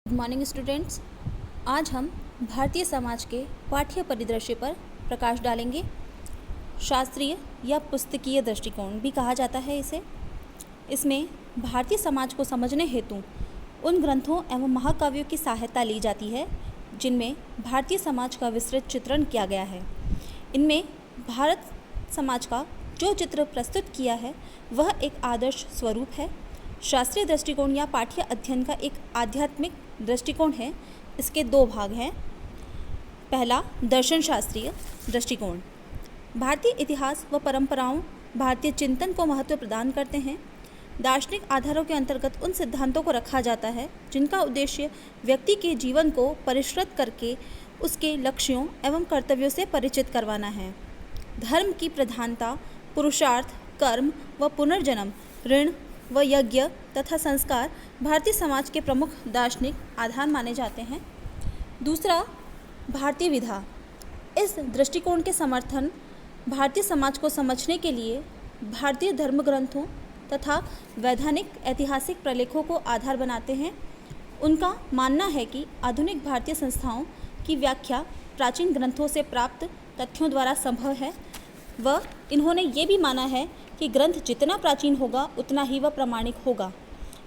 Good morning students. आज हम भारतीय समाज के पाठ्य परिदृश्य पर प्रकाश डालेंगे। शास्त्रीय या पुस्तकीय दृष्टिकोण भी कहा जाता है इसे। इसमें भारतीय समाज को समझने हेतु उन ग्रंथों एवं महाकाव्यों की सहायता ली जाती है जिनमें भारतीय समाज का विस्तृत चित्रण किया गया है। इनमें भारत समाज का जो चित्र प्रस्तुत किया है वह एक आदर्श स्वरूप है। शास्त्रीय दृष्टिकोण या पाठ्य अध्ययन का एक आध्यात्मिक दृष्टिकोण है। इसके दो भाग हैं। पहला, दर्शन शास्त्रीय दृष्टिकोण। भारतीय इतिहास व परंपराओं भारतीय चिंतन को महत्व प्रदान करते हैं। दार्शनिक आधारों के अंतर्गत उन सिद्धांतों को रखा जाता है जिनका उद्देश्य व्यक्ति के जीवन को परिष्कृत करके उसके लक्ष्यों एवं कर्तव्यों से परिचित करवाना है। धर्म की प्रधानता, पुरुषार्थ, कर्म व पुनर्जन्म, ऋण व यज्ञ तथा संस्कार भारतीय समाज के प्रमुख दार्शनिक आधार माने जाते हैं। दूसरा, भारतीय विधा। इस दृष्टिकोण के समर्थन भारतीय समाज को समझने के लिए भारतीय धर्म ग्रंथों तथा वैधानिक ऐतिहासिक प्रलेखों को आधार बनाते हैं। उनका मानना है कि आधुनिक भारतीय संस्थाओं की व्याख्या प्राचीन ग्रंथों से प्राप्त तथ्यों द्वारा संभव है व इन्होंने ये भी माना है कि ग्रंथ जितना प्राचीन होगा उतना ही वह प्रामाणिक होगा।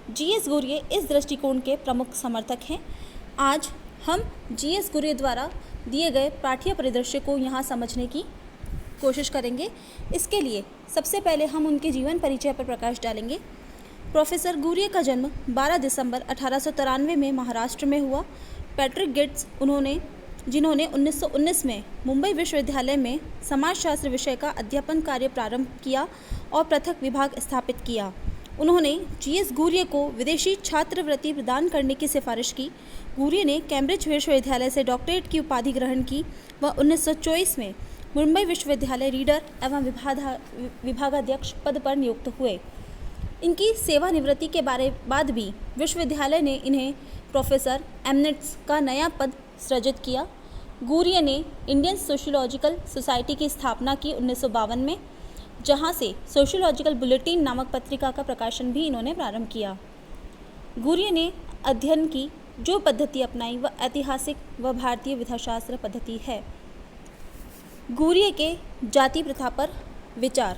जी.एस. गुर्ये इस दृष्टिकोण के प्रमुख समर्थक हैं। आज हम जी.एस. गुर्ये द्वारा दिए गए पाठ्य परिदृश्य को यहाँ समझने की कोशिश करेंगे। इसके लिए सबसे पहले हम उनके जीवन परिचय पर प्रकाश डालेंगे। प्रोफेसर गुर्ये का जन्म 12 दिसंबर 1893 में महाराष्ट्र में हुआ। पैट्रिक गिट्स जिन्होंने 1919 में मुंबई विश्वविद्यालय में समाजशास्त्र विषय का अध्यापन कार्य प्रारंभ किया और पृथक विभाग स्थापित किया। उन्होंने जी.एस. गुर्ये को विदेशी छात्रवृत्ति प्रदान करने की सिफारिश की। गुर्ये ने कैम्ब्रिज विश्वविद्यालय से डॉक्टरेट की उपाधि ग्रहण की व 1924 में मुंबई विश्वविद्यालय रीडर एवं विभागाध्यक्ष पद पर नियुक्त हुए। इनकी सेवानिवृत्ति के बाद भी विश्वविद्यालय ने इन्हें प्रोफेसर एमरिटस का नया पद सृजित किया। गुर्ये ने इंडियन सोशियोलॉजिकल सोसाइटी की स्थापना की 1952 में, जहां से सोशियोलॉजिकल बुलेटिन नामक पत्रिका का प्रकाशन भी इन्होंने प्रारंभ किया। गुर्ये ने अध्ययन की जो पद्धति अपनाई वह ऐतिहासिक व भारतीय विधाशास्त्र पद्धति है। गुर्ये के जाति प्रथा पर विचार।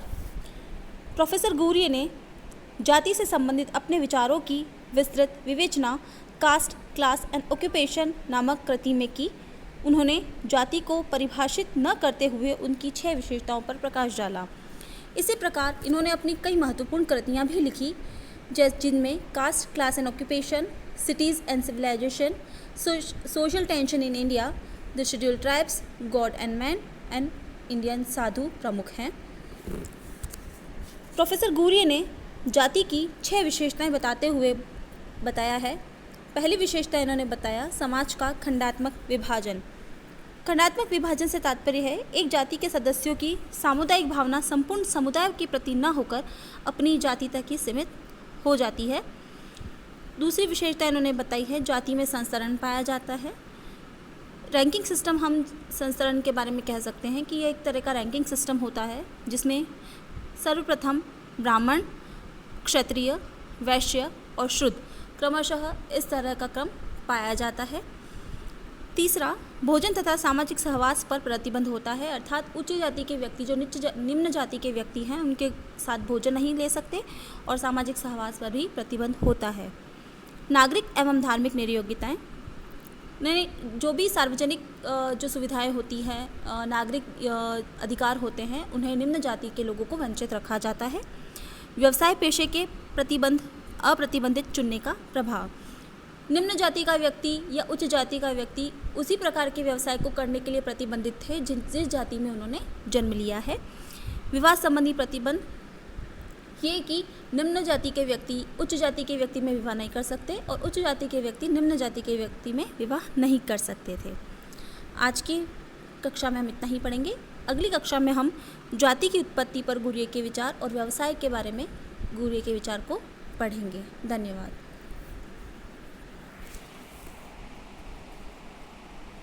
प्रोफेसर गुर्ये ने जाति से संबंधित अपने विचारों की विस्तृत विवेचना कास्ट, क्लास एंड ऑक्यूपेशन नामक कृति में की। उन्होंने जाति को परिभाषित न करते हुए उनकी 6 विशेषताओं पर प्रकाश डाला। इसी प्रकार इन्होंने अपनी कई महत्वपूर्ण कृतियाँ भी लिखी, जिनमें caste, class and occupation, cities and civilisation, social tension in India, the scheduled tribes, god and man and Indian sadhu प्रमुख हैं। प्रोफेसर गुर्ये ने जाति की 6 विशेषताएं बताते हुए बताया है। पहली विशेषता इन्होंने बताया समाज का खंडात्मक विभाजन। खंडात्मक विभाजन से तात्पर्य है एक जाति के सदस्यों की सामुदायिक भावना संपूर्ण समुदाय के प्रति न होकर अपनी जाति तक ही सीमित हो जाती है। दूसरी विशेषता इन्होंने बताई है जाति में संस्तरण पाया जाता है। रैंकिंग सिस्टम, हम संस्तरण के बारे में कह सकते हैं कि यह एक तरह का रैंकिंग सिस्टम होता है जिसमें सर्वप्रथम ब्राह्मण, क्षत्रिय, वैश्य और शूद्र क्रमशः इस तरह का क्रम पाया जाता है। तीसरा, भोजन तथा सामाजिक सहवास पर प्रतिबंध होता है, अर्थात उच्च जाति के व्यक्ति जो निम्न जाति के व्यक्ति हैं उनके साथ भोजन नहीं ले सकते और सामाजिक सहवास पर भी प्रतिबंध होता है। नागरिक एवं धार्मिक निर्योग्यताएं, जो भी सार्वजनिक जो सुविधाएं होती हैं, नागरिक अधिकार होते हैं, उन्हें निम्न जाति के लोगों को वंचित रखा जाता है। व्यवसाय पेशे के प्रतिबंध, अप्रतिबंधित चुनने का प्रभाव। निम्न जाति का व्यक्ति या उच्च जाति का व्यक्ति उसी प्रकार के व्यवसाय को करने के लिए प्रतिबंधित थे जिस जाति में उन्होंने जन्म लिया है। विवाह संबंधी प्रतिबंध, ये कि निम्न जाति के व्यक्ति उच्च जाति के व्यक्ति में विवाह नहीं कर सकते और उच्च जाति के व्यक्ति निम्न जाति के व्यक्ति में विवाह नहीं कर सकते थे। आज की कक्षा में हम इतना ही पढ़ेंगे। अगली कक्षा में हम जाति की उत्पत्ति पर गुर्ये के विचार और व्यवसाय के बारे में गुर्ये के विचार को पढ़ेंगे। धन्यवाद।